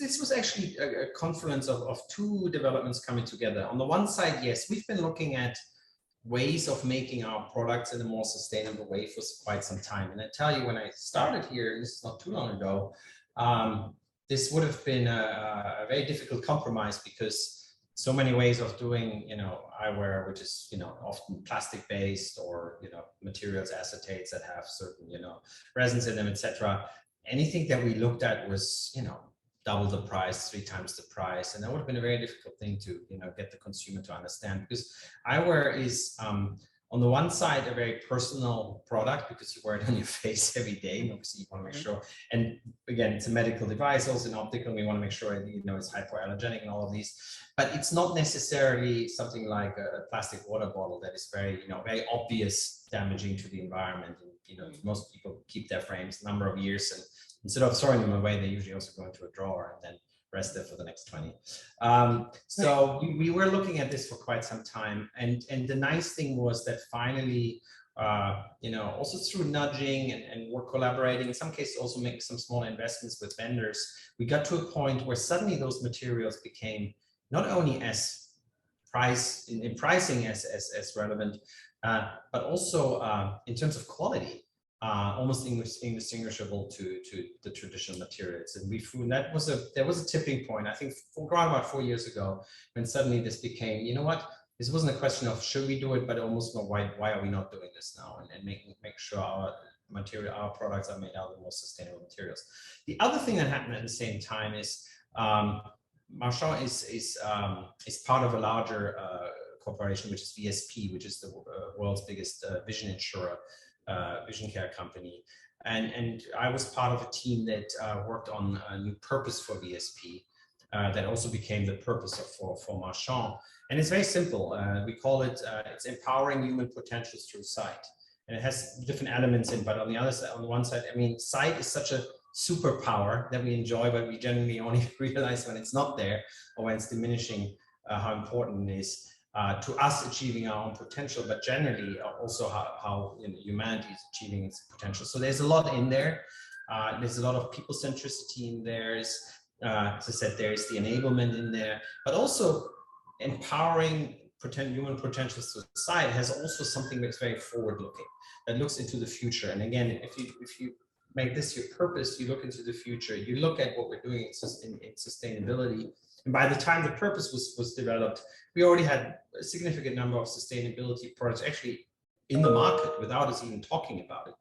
this was actually a confluence of two developments coming together. On the one side, yes, we've been looking at ways of making our products in a more sustainable way for quite some time. And I tell you, when I started here, this is not too long ago, this would have been a very difficult compromise, because so many ways of doing, eyewear, which is, often plastic based, or, materials, acetates that have certain, resins in them, etc. Anything that we looked at was, double the price, 3 times the price. And that would have been a very difficult thing to, get the consumer to understand, because eyewear is, on the one side, a very personal product, because you wear it on your face every day. And obviously, you want to make sure. And again, it's a medical device, also in optical. We want to make sure, it's hypoallergenic and all of these. But it's not necessarily something like a plastic water bottle that is very, very obvious damaging to the environment. And, most people keep their frames a number of years, and instead of throwing them away, they usually also go into a drawer and then rest there for the next 20. So we were looking at this for quite some time. And the nice thing was that finally, also through nudging and we're collaborating, in some cases also make some small investments with vendors, we got to a point where suddenly those materials became not only as pricing as relevant, but also in terms of quality. Almost indistinguishable to the traditional materials. And there was a tipping point, I think, around about 4 years ago, when suddenly this became, this wasn't a question of should we do it, but almost why are we not doing this now, and make sure our products are made out of more sustainable materials. The other thing that happened at the same time is Marchon is part of a larger corporation, which is VSP, which is the world's biggest vision insurer. Vision care company, and I was part of a team that worked on a new purpose for VSP that also became the purpose for Marchon. And it's very simple. We call it it's empowering human potentials through sight, and it has different elements in. But on the other side, on the one side, I mean, sight is such a superpower that we enjoy, but we generally only realize when it's not there or when it's diminishing how important it is. To us achieving our own potential, but generally also how humanity is achieving its potential. So there's a lot in there. There's a lot of people centricity in there. As I said, there's the enablement in there, but also empowering human potentials to society has also something that's very forward-looking, that looks into the future. And again, if you make this your purpose, you look into the future. You look at what we're doing in sustainability. And by the time the purpose was developed, we already had a significant number of sustainability products actually in the market without us even talking about it.